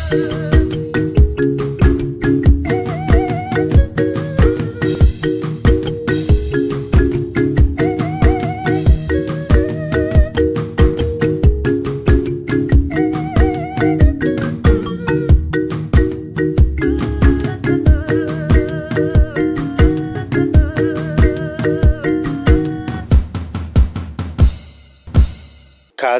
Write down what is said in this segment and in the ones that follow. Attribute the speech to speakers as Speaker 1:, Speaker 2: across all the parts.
Speaker 1: Kaze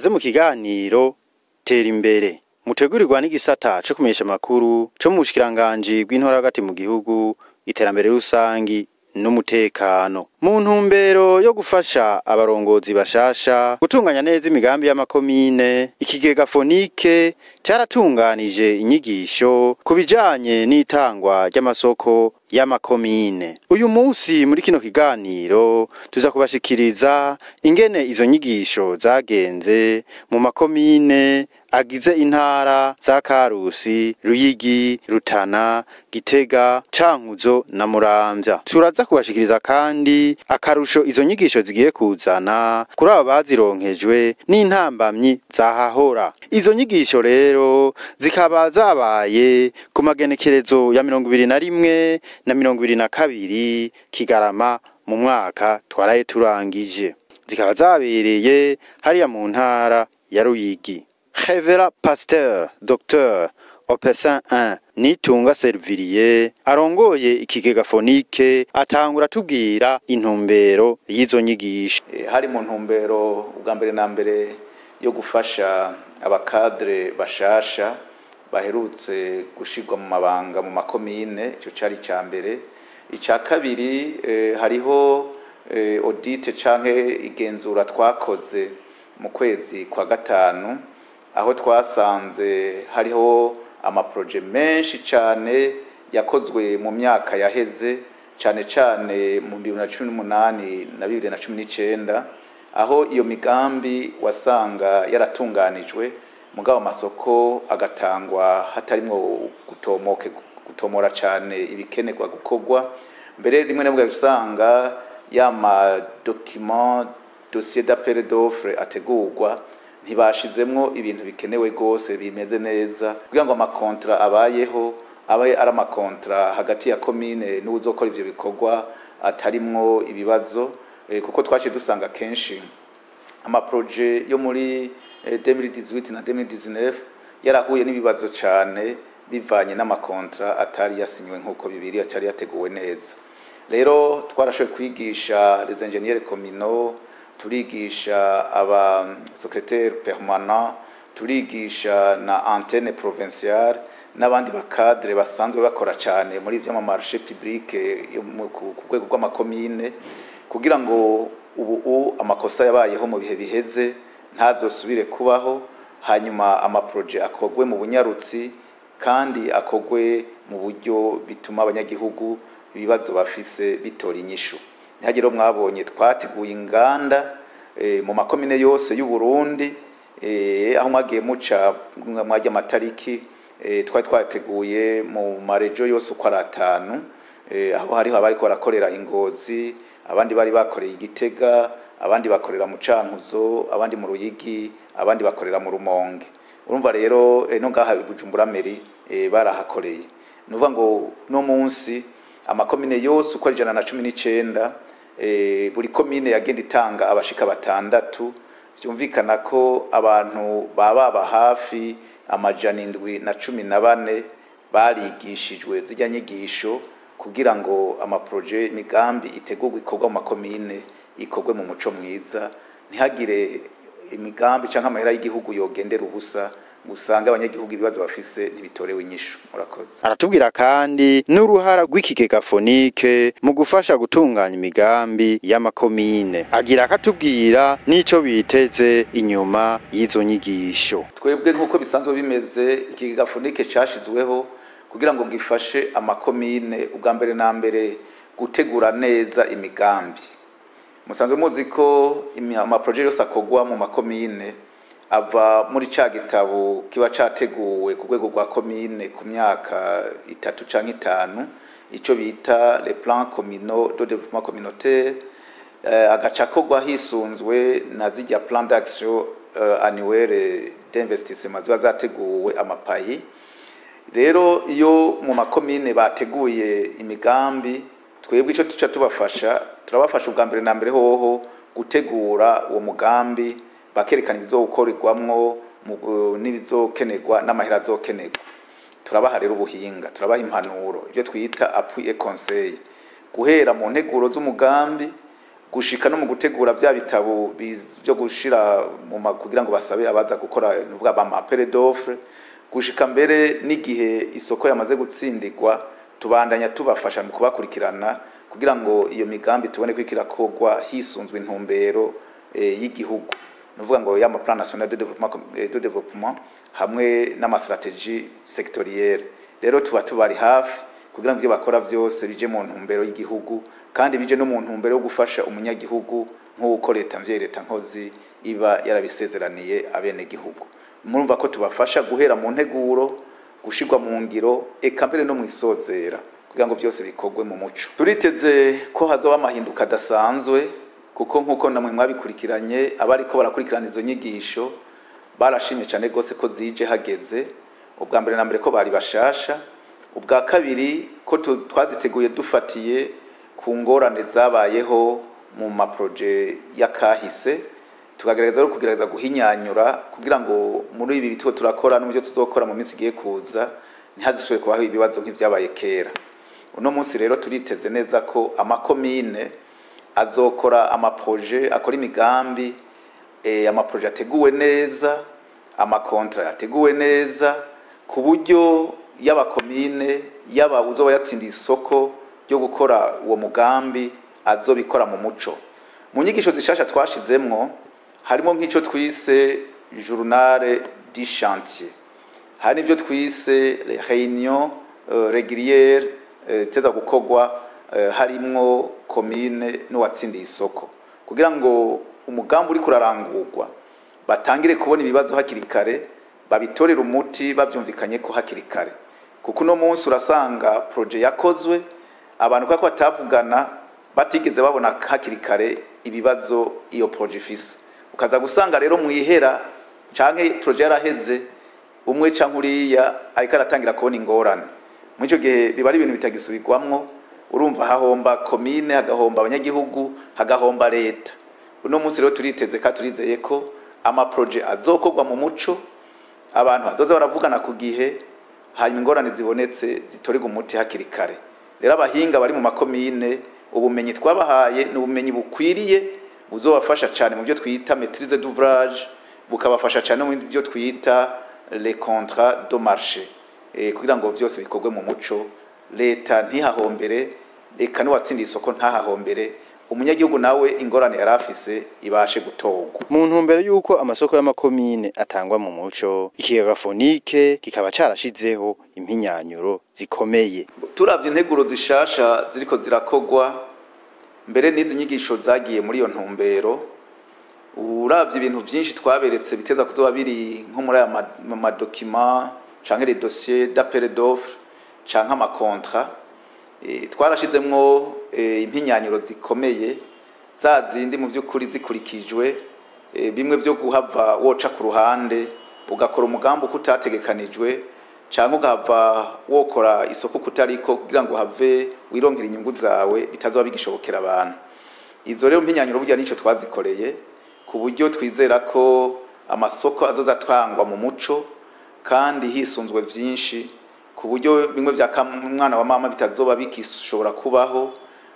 Speaker 1: mu kiganiro tera imbere mutegurirwa n'igisata cyo kumesha makuru cyo mu bushikiranganje bw'intora hagati mu gihugu iterambere rusangi n'umutekano mu ntumbero yo gufasha abarongozi bashasha gutunganya neza imigambi y'amakomine. Ikigega Fonike cyaratunganije inyigisho kubijanye n'itangwa ry'amasoko y'amakomine. Uyu munsi muri kino kiganiro tuza kubashikiriza ingene izo nyigisho zagenze mu makomine agize intara za Karusi, Ruyigi, Rutana, Gitega, Cankuzo na Muramvya. Turaza kubashikiriza kandi akarusho izo nyigisho zigiye kuzana kuri abo bazironkejwe n'intambamyi zahahora. Izo nyigisho rero zikaba zabaye ku magenekerezo ya 21 na 22 Kigarama mu mwaka twaraye turangije. Zikaba zabereye hariya mu ntara ya Ruyigi. Révérend Pasteur Dr Opessin 1 Nitunga Servilier arongoye ikigega Fonike atangura tubwira intumbero y'izo nyigisho.
Speaker 2: Hari mu ntumbero ubwa mbere na mbere yo gufasha abakadre bashasha baherutse gushirwa mu mabanga mu makomine. Ico cari ca mbere. Ica kabiri hariho audit canke igenzura twakoze mu kwezi kwa gatanu, aho twasanze hariho amaproje menshi cyane yakozwe mu myaka yaheze, cyane cyane mu 2018 na 2019, aho iyo migambi wasanga yaratunganijwe mugabo amasoko agatangwa hatarimwo gutomora cyane ibikenerwa gukorwa. Mbere rimwe na rimwe usanga yama document dossier d'appel d'offre ategurwa ntibashizemwo ibintu bikenewe gose bimeze neza kugira ngo amakontra abayeho abaye ari amakontra hagati ya komine n'uzokora ivyo bikorwa atarimwo ibibazo, kuko twaciye dusanga kenshi amaproje yo muri 2018 na 2019 yarahuye n'ibibazo cyane bivanye n'amakontra atari yasinywe nkuko bibiri atari yateguwe neza. Rero twarashoboye kwigisha les ingénieurs communaux, turigisha aba secrétaire permanent, turigisha na antenne provinciale n'abandi bakadre basanzwe bakora cyane muri ivyo marché public ku rwego rw'amakomine, kugira ngo ubu amakosa yabayeho mu bihe biheze ntazosubire kubaho, hanyuma amaproje akogwe mu bunyarutsi kandi akogwe mu buryo bituma abanyagihugu ibibazo bafise bitora inyishu. Ntihagire mwabonye twateguye inganda mu makomine yose y'u Burundi, aho mwagiye muca mwajya amatariki twateguye mu marejo yose uko ari 5, aho hariho abari barakorera Ingozi, abandi bari bakoreye Igitega, abandi bakorera mu Cankuzo, abandi mu Ruyigi, abandi bakorera mu Rumonge. Urumva rero no ngaha Bujumbura meri barahakoreye. Nuvuga ngo no munsi amakomine yose uko ari 119, buri komine yagenda itanga abashika 6. Vyumvikana ko abantu baba hafi 714 barigishijwe zijya nyigisho kugira ngo amaproje migambi itegurwe ikorwa mu makomine ikorwe mu muco mwiza, ntihagire imigambi canke amahera y'igihugu yogendera ubusa usanga abanyagihugu ibibazo bafise ntibitorewe inyishu. Murakoze.
Speaker 1: Aratubwira kandi n'uruhara rw'ikigega Fonike mu gufasha gutunganya imigambi y'amakomine. Agira akatubwira n'ico biteze inyuma y'izo nyigisho.
Speaker 2: Twebwe nkuko bisanzwe bimeze, ikigega Fonike cashizweho kugira ngo gifashe amakomine ubwa mbere na mbere gutegura neza imigambi. Musanzwe muzi ko amaproje yose akogwa mu makomine ava muri ca gitabo kiba categuwe ku rwego rwa komine ku myaka 3 canke 5, ico bita les plans communaux de développement communautaire, agaca kogwa hisunzwe na zijya plan d'action annuelle d'investissement ziba zateguwe amapayi. rero iyo mu makomine bateguye imigambi twebwe ico tuca turabafasha ubwa mbere na mbere hoho gutegura uwo mugambi bakerekana ibizokorerwamwo n'ibizokenerwa n'amahera azokenerwa. Turabaha rero ubuhinga, turabaha impanuro, ibyo twita appui et conseil, guhera mu nteguro z'umugambi gushika no mu gutegura bya bitabo byo gushira kugira ngo basabe abaza gukora nuvuga ba appel d'offre, gushika mbere n'igihe isoko yamaze gutsindirwa tubandanya tubafasha mu kubakurikirana kugira ngo iyo migambi tubone ko ikirakogwa hisunzwe intumbero y'igihugu, nuvuga ngo ya plan national de développement hamwe n'ama stratégie sectorielle. Rero tuba tubari hafi kugira ngo ibyo bakora byose bije mu ntumbero y'igihugu kandi bije no mu ntumbero yo gufasha umunyagihugu nk'uko leta nkozi iba yarabisezeraniye abene gihugu. Murumva ko tubafasha guhera mu nteguro gushirwa mu ngiro eka mbere no mwisozera kugira ngo byose bikogwe mu muco. Turiteze ko hazoba amahinduka dasanzwe kuko nkuko namwe mwabikurikiranye abariko barakurikirana izo nyigisho barashimye cyane gose ko zije hageze. Ubwa mbere na mbere ko bari bashasha, ubwa kabiri ko twaziteguye dufatiye ku ngorane zabayeho mu maproje yakahise, tukagerageza guhinyanyura kugira ngo muri ibi bitiko turakora n'ibyo tuzokora mu minsi igiye kuza ntihazisubire kubaho ibibazo nk'ivyabaye kera. Uno munsi rero turiteze neza ko amakomine azokora amaproje akora imigambi amaproje ateguwe neza, amakontra ateguwe neza ku buryo y'abakomine yaba uzoba yatsindiye isoko ryo gukora uwo mugambi azobikora mu muco. Mu nyigisho zishasha twashizemwo harimo nk'ico twise journal du chantier, hari ibyo twise réunion régulière teza gukogwa harimwo komine n'uwatsindiye isoko kugira ngo umugambi uri kurarangurwa batangire kubona ibibazo hakiri kare, babitorera umuti bavyumvikanye ko hakiri kare. Kuko no munsi urasanga projet yakozwe abantu kako batavugana batigeze babona hakiri kare ibibazo iyo projet ifise, ukaza gusanga rero mwihera canke projet yaraheze umwe canke uriya ariko aratangira kubona ingorane. Muri ico gihe biba ari ibintu bitagisubirwamwo, urumva hahomba komine, hagahomba abanyagihugu, hagahomba leta. Uno munsi rero turiteze ka turizeye ko ama projet azokorwa mu muco, abantu bazoza baravugana ku gihe, hanyuma ingorane zibonetse zitorega umuti hakiri kare. Rero abahinga bari mu makomine ubumenyi twabahaye n'ubumenyi bukwiriye buzobafasha cyane mu byo twita maîtrise d'ouvrage, bukabafasha cyane mu byo twita les contrats de marché, kugira ngo byose bikorwe mu muco, leta ntihahombere eka n'uwatsindiye isoko ntahahombere, umunyagihugu nawe ingorane yarafise ibashe gutogwa.
Speaker 1: Mu ntumbero yuko amasoko y'amakomine atangwa mu muco, ikiyaga Fonike kikaba carashizeho impinyanyuro zikomeye.
Speaker 2: Turavye integuro zishasha ziriko zirakogwa mbere n'izi nyigisho zagiye muri iyo ntumbero, uravye ibintu byinshi twaberetse biteza kuzoba biri nko muri aya madokima canke les dossiers d'appel d'offre canke amakontra, twarashizemwo impinyanyuro zikomeye za zindi mu by'ukuri zikurikijwe, bimwe byo guhava woca ku ruhande ugakora umugambi uko utategekanijwe cyangwa ugahava wokora isoko kutariko kugira ngo have wirongera inyungu zawe bitazoba bigishobokera abantu. Izo rero impinyanyuro burya nico twazikoreye ku buryo twizera ko amasoko azoza twangwa mu muco kandi hisunzwe vyinshi ku buryo bimwe bya mwana wa mama bitazoba bikishobora kubaho,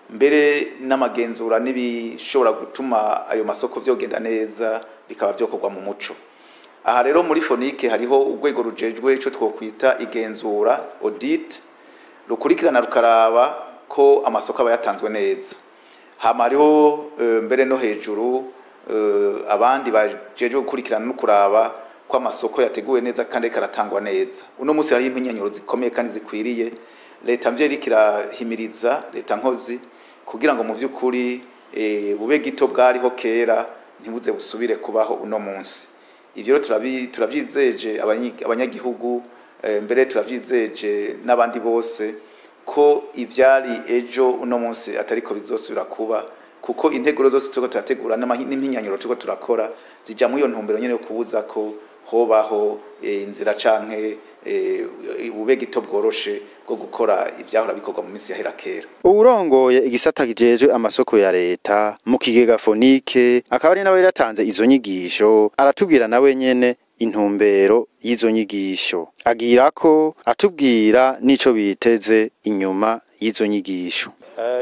Speaker 2: mbere n'amagenzura n'ibishobora gutuma ayo masoko vyogenda neza bikaba byokorwa mu muco. Aha rero muri Fonike hariho urwego rujejwe ico twokwita igenzura audit, rukurikirana rukaraba ko amasoko aba yatanzwe neza. Hama hariho mbere no hejuru abandi bajejwe gukurikirana no kuraba ko amasoko yateguwe neza kandi karatangwa neza. Uno munsi hari impinyanyuro zikomeye kandi zikwiriye leta mvye irikirahimiriza leta nkozi kugira ngo mu vy'ukuri bube gito bwariho kera ntibuze busubire kubaho uno munsi. Ivyo turavyizeje abanyagihugu, mbere turavyizeje n'abandi bose ko ivyari ejo uno munsi atariko bizosubira kuba, kuko integuro zose turiko turategura n'impinyanyuro turiko turakora zija mu iyo ntumbero nyene yo kubuza ko hobaho inzira canke bube gito bworoshe bwo gukora ivyahora bikorwa mu minsi yahera kera.
Speaker 1: Uwurongoye igisata kijejwe amasoko ya leta mu kigega fonike akaba ari nawe yatanze izo nyigisho aratubwira nawe nyene intumbero y'izo nyigisho, agira ko atubwira nico biteze inyuma y'izo nyigisho.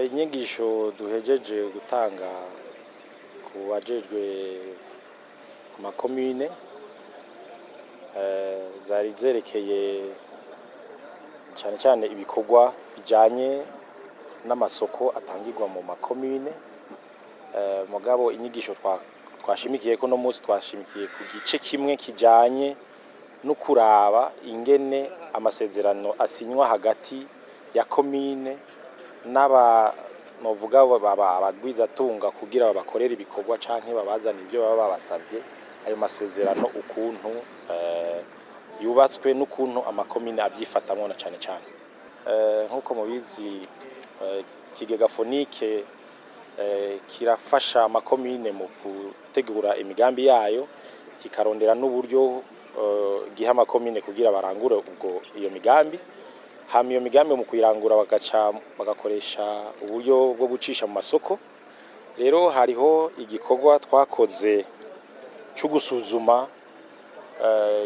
Speaker 3: Inyigisho duhejeje gutanga ku bajejwe amakomine zari zerekeye cyane cyane ibikorwa bijanye n'amasoko atangirwa mu makomine. Mugabo inyigisho twashimikiye ko no munsi twashimikiye ku gice kimwe kijanye no kuraba ingene amasezerano asinywa hagati ya komine novuga abagwizatunga kugira babakorera ibikorwa canke babazana ibyo baba babasavye. Ayo masezerano ukuntu yubatswe n'ukuntu amakomine avyifatamwo na cane cane nkuko mubizi ikigega fonike kirafasha amakomine mu gutegura imigambi yayo, kikarondera n'uburyo giha amakomine kugira barangure ubwo iyo migambi. Hama iyo migambi mu kuyirangura bagakoresha uburyo bwo gucisha mu masoko. Rero hariho igikorwa twakoze cyo gusuzuma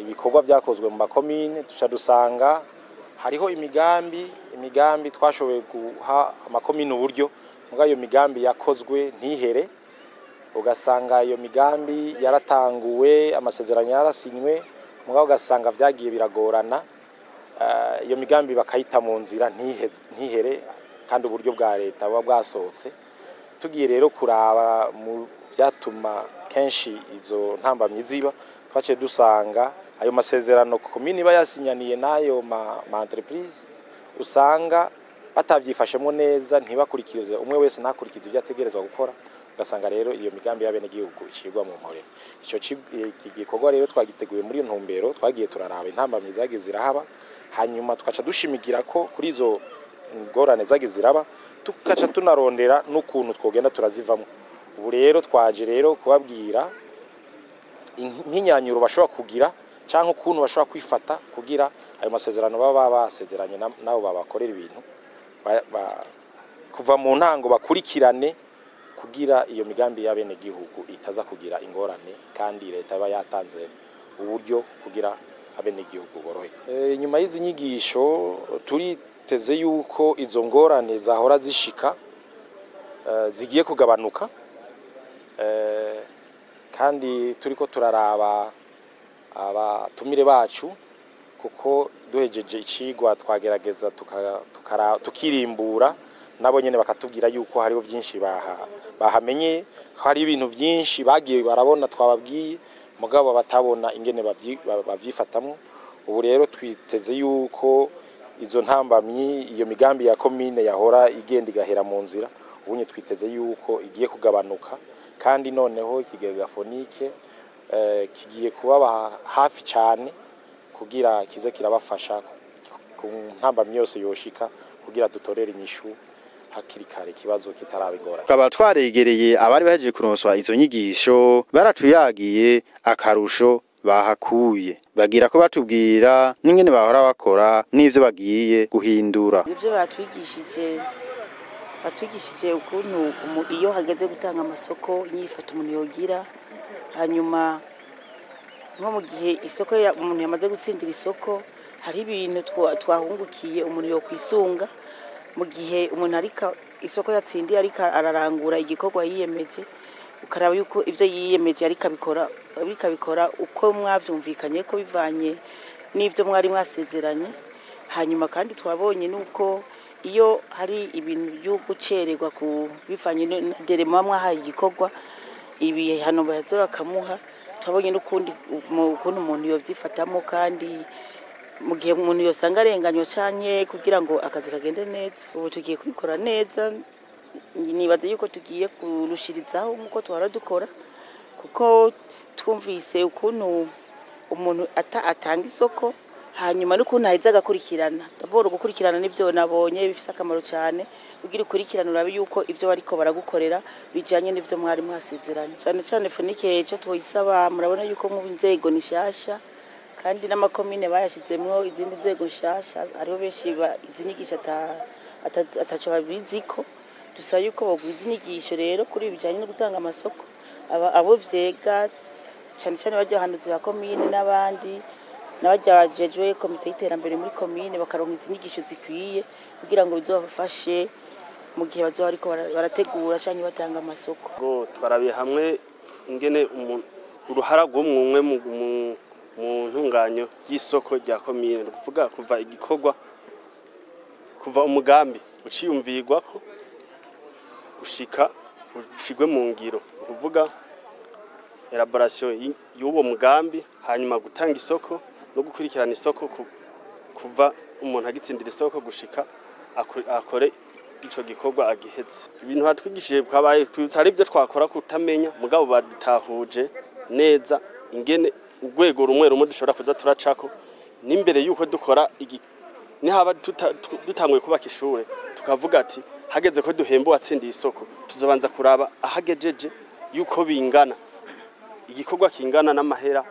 Speaker 3: ibikorwa byakozwe mu makomine, tuca dusanga hariho imigambi twashoboye guha amakomine uburyo, muga iyo migambi yakozwe ntihere. Ugasanga iyo migambi yaratanguwe, amasezerano yarasinywe, muga ugasanga vyagiye biragorana. Iyo migambi bakayita mu nzira ntihere kandi uburyo bwa leta buba bwasohotse. Tugiye rero kuraba mu byatuma kenshi izo ntambamyi ziba, twaciye dusanga ayo masezerano komine iba yasinyaniye n'ayo ma entreprise usanga batavyifashemo neza, ntibakurikize umwe wese ntakurikize ivyo ategerezwa gukora. Ugasanga rero iyo migambi y'abene gihugu icirwa mu nkore. Ico gikorwa rero twagiteguye muri iyo ntumbero, twagiye turaraba intambamyi zagiye zirahaba, hanyuma tukaca dushimigira ko kuri izo ngorane zagiye ziraba tukaca tunarondera n'ukuntu twogenda turazivamo. Ubu rero twaje rero kubabwira impinyanyuro bashobora kugira canke ukuntu bashobora kwifata kugira ayo masezerano baba basezeranye nabo babakorera ibintu kuva mu ntango bakurikirane kugira iyo migambi y'abene gihugu itaza kugira ingorane, kandi leta yaba yatanze uburyo kugira abene gihugu boroheke. Nyuma y'izi nyigisho turiteze yuko izo ngorane zahora zishika zigiye kugabanuka, kandi turiko turaraba abatumire bacu kuko duhejeje icigwa twagerageza tukirimbura nabo nyene bakatubwira yuko hariho byinshi bahamenye, hari ibintu byinshi bagiye barabona twababwiye mugabo batabona ingene bavyifatamwo. Ubu rero twiteze yuko izo ntambamyi iyo migambi ya komine yahora igenda igahera mu nzira, ubunye twiteze yuko igiye kugabanuka, kandi noneho ikigega fonike kigiye kubaba hafi cyane kugira kize kirabafasha ku ntambamyi yose yoshika kugira dutorere inyishu hakiri kare ikibazo kitarabigora.
Speaker 1: Tukaba twaregereye abari bahejeje kuronswa izo nyigisho, baratuyagiye akarusho bahakuye, bagira ko batubwira n'ingene bahora bakora n'ivyo bagiye guhindura.
Speaker 4: Ivyo batwigishije ukuntu iyo hageze gutanga amasoko inyifato umuntu yogira, hanyuma nko mu gihe isoko umuntu yamaze gutsindira isoko hari ibintu twahungukiye umuntu yo kwisunga mu gihe umuntu ariko isoko yatsindiye ariko ararangura igikorwa yiyemeje, ukaraba yuko ivyo yiyemeje ariko abikora uko mwavyumvikanye ko bivanye n'ivyo mwari mwasezeranye. Hanyuma kandi twabonye nuko iyo hari ibintu byo gucererwa ku bivanye na derema mwahaye igikorwa, ibi hano baza bakamuha, twabonye n'ukundi ukuntu umuntu yovyifatamo, kandi mu gihe umuntu yosanga arenganywa canke kugira ngo akazi kagende neza. Ubu tugiye kubikora neza, nibaze yuko tugiye kurushirizaho nkuko twara dukora, kuko twumvise ukuntu umuntu atanga isoko hanyuma n'ukuntu aheza agakurikirana. Daboro gukurikirana n'ivyo nabonye bifise akamaro cyane, kugira ukurikirana urabe yuko ivyo bariko baragukorera bijanye n'ivyo mwari mwasezeranye. Cyane fonike cyo twoyisaba, murabona yuko mu inzego nishasha kandi n'amakomine bayashizemwo izindi nzego nshasha ariho benshi izi nyigisho ataco babiziko. Dusaba yuko bogwiza inyigisho rero kuri bijanye no gutanga amasoko abo vyega cyane cyane bajya abahanuzi ba komine n'abandi n'abajya bajejwe komite y'iterambere muri komine bakaronka izi nyigisho zikwiye kugira ngo bizobafashe mu gihe bazoba ariko barategura canke batanga amasoko.
Speaker 5: Ngo twarabiye hamwe ingene uruhara rw'umwe mu ntunganyo y'isoko rya komine, kuvuga kuva igikorwa kuva umugambi uciyumvirwa ko gushika ushigwe mu ngiro, kuvuga elaboration y'uwo mugambi, hanyuma gutanga isoko no gukurikirana isoko kuva umuntu agitsindira isoko gushika akore ico gikorwa agihetse. Ibintu hatwigishije bwabaye tutari byo twakora kutamenya, mugabo badutahuje neza ingene urwego rumwe dushobora kuza turacako n'imbere yuko dukora nihaba dutanguye kubaka ishure tukavuga ati hageze ko duhemba watsindiye isoko tuzobanza kuraba ahagejeje yuko bingana igikorwa kingana n'amahera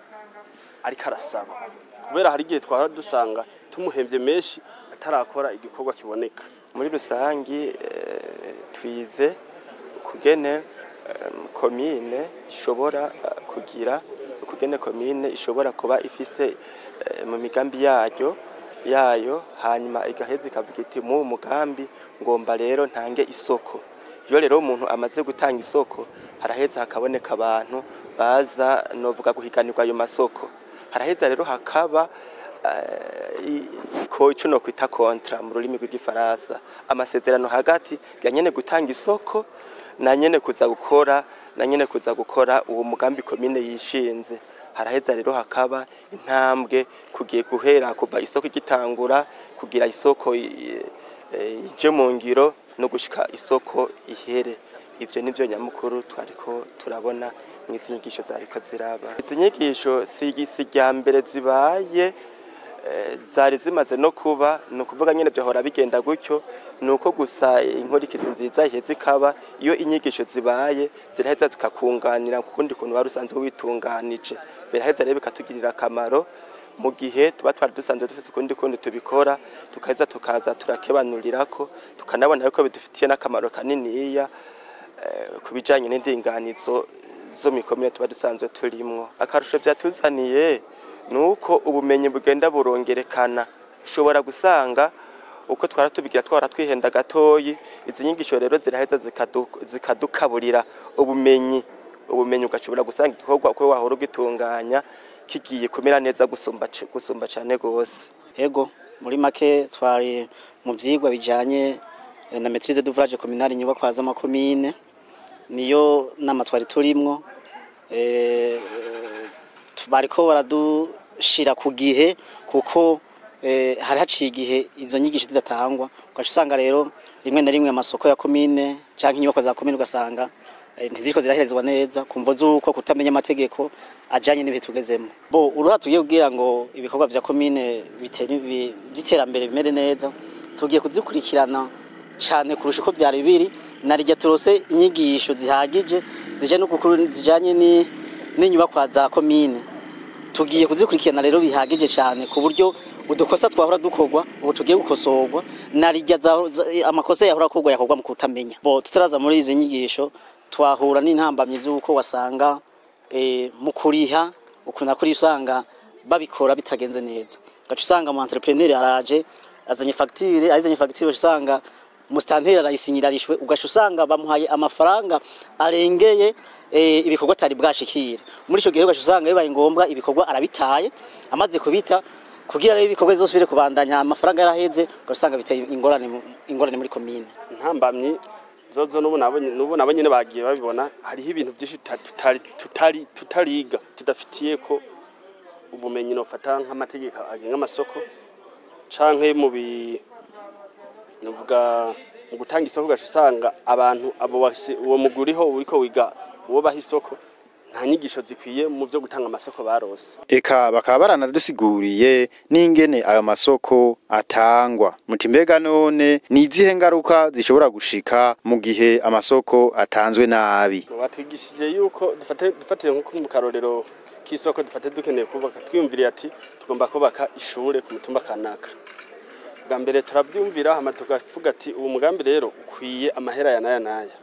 Speaker 5: ariko arasaba, kubera hari igihe twara dusanga tumuhembye menshi atarakora igikorwa kiboneka.
Speaker 6: Muri rusangi twize kugene komine ishobora kugira kugene komine ishobora kuba ifise mu migambi yayo hanyuma igaheza ikavuga iti mu mugambi ngomba rero ntange isoko. Iyo rero umuntu amaze gutanga isoko haraheza hakaboneka abantu baza novuga guhiganirwa ayo masoko, haraheza rero hakaba ico no kwita kontra mu rurimi rw'igifaransa, amasezerano hagati ya nyene gutanga isoko na nyene kuza gukora uwo mugambi komine yishinze. Haraheza rero hakaba intambwe kugiye guhera kuva isoko igitangura kugira isoko ije mu ngiro no gushika isoko ihere. Ivyo nivyo nyamukuru twariko turabona mw'izi nyigisho zariko ziraba. Izi nyigisho sijya mbere zibaye zari zimaze no kuba, no kuvuga nyene byohora bigenda gutyo, nuko gusa inkurikizi nziza iheze ikaba iyo inyigisho zibaye ziraheza zikakunganira kukundi kuntu wari usanzwe witunganije, biraheza rero bikatugirira akamaro mu gihe tuba twari dusanzwe dufite ukundi kundi tubikora, tukaheza tukaza turakebanurirako tukanabona yuko bidufitiye n'akamaro kaniniya kubijanye n'indinganizo zo mikomine tuba dusanzwe turimwo. Akarusho vyatuzaniye nuko ubumenyi bugenda burongerekana, ushobora gusanga uko twaratubigira twara twihenda gatoyi, izi nyigisho rero ziraheza zikadukaburira ubumenyi ugashobora gusanga igikorwa uko wahora ugitunganya kigiye kumera neza gusumba cyane gose.
Speaker 7: Ego muri make twari mu vyigwa bijanye na maîtrise d'ouvrage communal inyubakwa z'amakomine, niyo nama twari turimwo bariko baradushira ku gihe kuko hari haciye igihe izo nyigisho zidatangwa, ugaca usanga rero rimwe na rimwe amasoko ya komine canke inyubakwa za komine ugasanga ntiziriko ziraherezwa neza kumvo zuko kutamenya amategeko ajanye n'ibihe tugezemo. Uruha tugiye kugira ngo ibikorwa vya komine by'iterambere bimere neza, tugiye kuzikurikirana cyane kurusha uko byari biri, narijya turose inyigisho zihagije zijanye n'inyubakwa za komine. Tugiye kuzikurikirana rero bihagije cyane ku buryo udukosa twahora dukorwa ubu tugiye gukosorwa, narijya amakosa yahora yakorwa mu kutamenya. Tutaraza muri izi nyigisho twahura n'intambamye z'uko wasanga mu kuriha ukunda kuri usanga babikora bitagenze neza, gaca usanga mu entrepreneur araje azanye facture usanga mustanteri arayisinyirarishwe, ugaca usanga bamuhaye amafaranga arengeye ibikorwa tari bwashikire. Muri ico gihe ugaca usanga bibaye ngombwa ibikorwa arabitaye, amaze kubita kugira rero ibikorwa bizosubire kubandanya amafaranga yaraheze, ugaca usanga biteye ingorane muri komine.
Speaker 5: Ntambamye zozo nubu nabo nyene bagiye babibona, hariho ibintu byinshi tutariga tudafitiye ko ubumenyi nofata nk'amategeko agenga amasoko canke nuvuga mu gutanga isoko, ugaca usanga abantu uwo muguriho uriko wiga uwo baha isoko nta nyigisho zikwiye mu byo gutanga amasoko barose.
Speaker 1: Eka bakaba baranadusiguriye n'ingene ayo masoko atangwa. Muti mbega none ni izihe ngaruka zishobora gushika mu gihe amasoko atanzwe nabi?
Speaker 5: Batwigishije yuko dufatire nko mu karorero k'isoko dufate dukeneye kubaka twiyumviriye ati tugomba kubaka ishure ku mutumba kanaka bwa mbere turabyumvira hama tukavuga ati uwo mugambi rero ukwiye amahera ya naya naya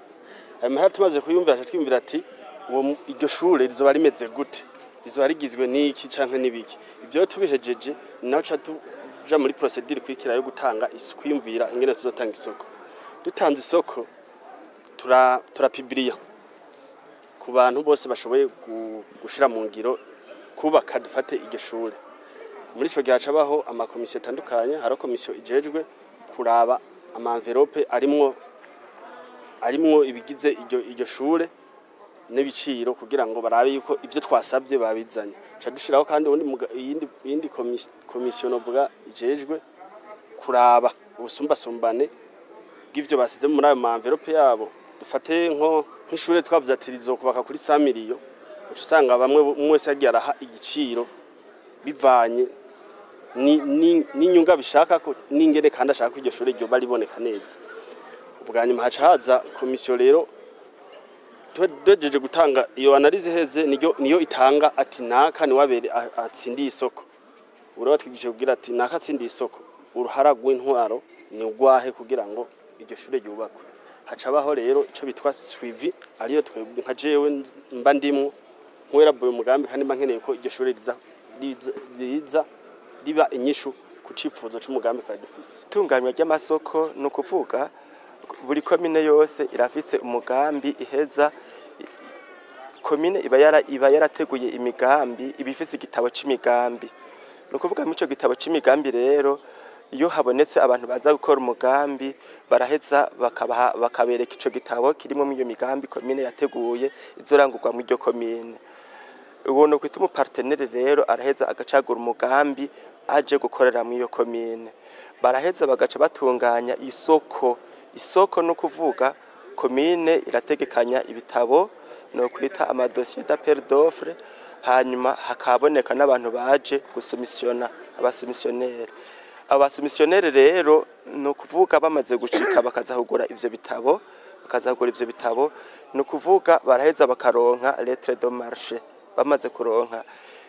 Speaker 5: ayo mahera tumaze kuyumvira twiyumvira ati uwo iryo shure rizoba rimeze gute rizoba rigizwe n'iki canke n'ibiki ivyo tubihejeje naho ca tuja muri procedure kwikira yo gutanga kwiyumvira ingene tuzotanga isoko dutanze isoko turapibriya ku bantu bose bashoboye gushira mu ngiro kubaka dufate iryo shure muri ico gihe hacabaho amakomisiyo atandukanye hari komisiyo ijejwe kuraba amanvelope arimwo ibigize iryo shure n'ibiciro kugira ngo barabe yuko ivyo twasabye babizanye ca dushiraho kandi iyindi komisiyo novuga ijejwe kuraba ubusumbasumbane bw'ivyo basize muri ayo manvelope yabo dufate nk'ishure twavuze ati rizokubaka kuri 100 miliyo usanga bamwe mwese yagiye araha igiciro bivanye n'inyunga bishaka ko n'ingene kandi ashaka ko iryo shure ryo bariboneka neza ubwa nyuma haca haza komisiyo rero twejeje gutanga iyo analize heze niyo itanga ati naka ni wabere atsindiye isoko uro batwigije kugira ati naka atsindiye isoko uruhara rw'intwaro ni ugwahe kugira ngo iryo shure ryubakwe hacabaho rero ico bitwa suivi ariyo twebwe nka jewe mba ndimwo nkwera boye umugambi kandi mba nkeneye ko iryo shure riba inyishu ku cifuzo c'umugambi kwa dufise
Speaker 6: itunganywa ry'amasoko no kuvuga buri komine yose irafise umugambi iheza komine iba yarateguye imigambi ibifise igitabo c'imigambi no kuvuga mu ico gitabo c'imigambi rero iyo habonetse abantu baza gukora umugambi baraheza bakabereka ico gitabo kirimo mu iyo migambi komine yateguye izorangurwa mu iryo komine uwo no kwita umupartenere rero araheza agacagura umugambi aje gukorera mu iyo komine baraheza bagaca batunganya isoko no kuvuga komine irategekanya ibitabo no kwita amadosiye d'appel d'offre hanyuma hakaboneka n'abantu baje gusumisiona abasumisionere rero no kuvuga bamaze gucika bakazahugura ivyo bitabo no kuvuga baraheza bakaronka lettre de marché bamaze kuronka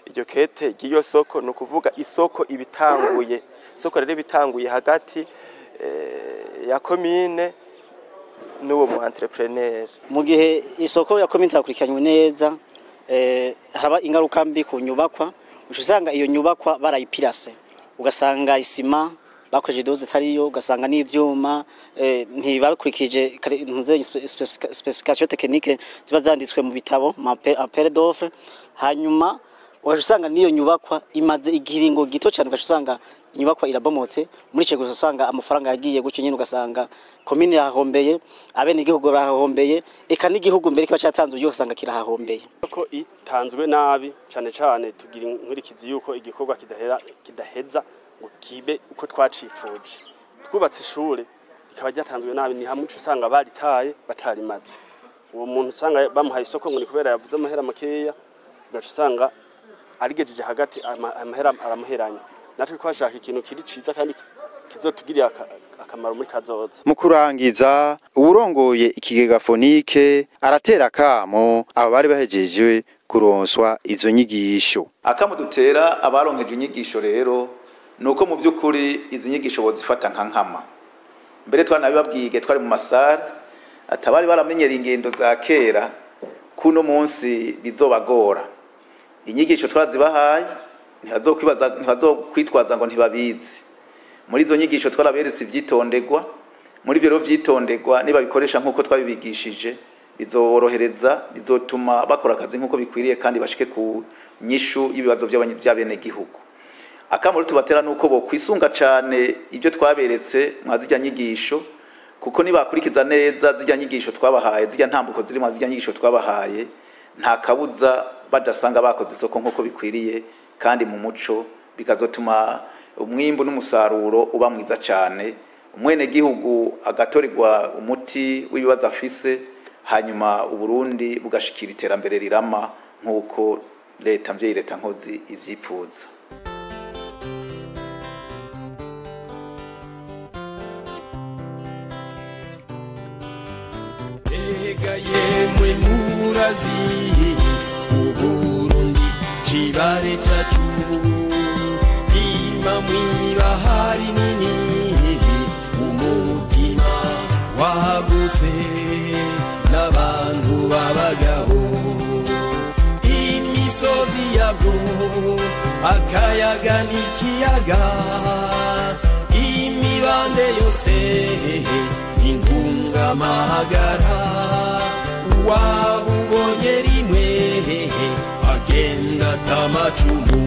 Speaker 6: iryo kete giyo soko no kuvuga isoko ibitanguye isoko rero bitanguye hagati ya komine n'uwo mu entrepreneur
Speaker 7: mu gihe isoko ya komine takurikanywe neza haraba ingaruka mbi ku nyubakwa usanga iyo nyubakwa barayipirase ugasanga isima bakojeje doze tariyo ugasanga n'ivyuma ntibakurikije specification technique ziba zanditswe mu bitabo appel d'offre hanyuma ugasanga niyo nyubakwa imaze igiringo gito cyane ugasanga inyubakwa irabomotse muri cyo gusanga amafaranga yagiye gucyo nyine ugasanga komine yahombeye abene igihugu barahombeye eka n'igihugu mbere kiba cyatanzwe yo usanga kirahahombeye
Speaker 5: ko itanzwe nabi cyane tugira inkurikizi yuko igikorwa kidaheza ngo kibe uko twacifuje twubatse ishure ikaba ryatanzwe nabi ni hamwe usanga baritaye batarimaze uwo muntu usanga bamuhaye isoko ngo ni kubera yavuze amahera makeya ugasanga arigejeje hagati amahera aramuheranya natwe twashaka ikintu kiri ciza kandi kizotugirira akamaro muri kazoza
Speaker 1: mu kurangiza uburongoye ikigega fonike aratera kamo abo bari bahejeje kuronswa izo nyigisho
Speaker 2: akamudutera abaronkeje inyigisho rero nuko mu byukuri izi nyigisho bozifata nka nkama mbere twanabibabwiye twari mu masare atabari baramenyera ingendo za kera kuno munsi bizobagora inyigisho twazibahaye ntibazokwitwaza ngo ntibabizi muri izo nyigisho twaraberetse ivyitondegwa muri byo vyitondegwa niba bikoresha nkuko twabibigishije bizorohereza bizotuma bakora akazi nkuko bikwiriye kandi bashike ku nyishu y'ibibazo by'abene gihugu akamuri tubatera nuko bo kwisunga cyane ibyo twaberetse mwazijya nyigisho kuko nibakurikiza neza zijya nyigisho twabahaye zijya ntambuko ziri mwazijya nyigisho twabahaye nta kabuza badasanga bakoze isoko nkuko bikwiriye kandi mu muco bikazotuma umwimbu n'umusaruro uba mwiza cyane umwene gihugu agatorerwa umuti w'ibibazo afise hanyuma uburundi bugashikira iterambere rirama nkuko leta nkozi ivyipfuza.
Speaker 8: Ega yemwe murazi uburundi ikibare cacu ima mw'ibahari nini umutima wagutse n'abantu b'abagabo imisozi yabwo akayaga n'ikiyaga imibande yose intungamahagara wabubonye rimwe agenda atamacumu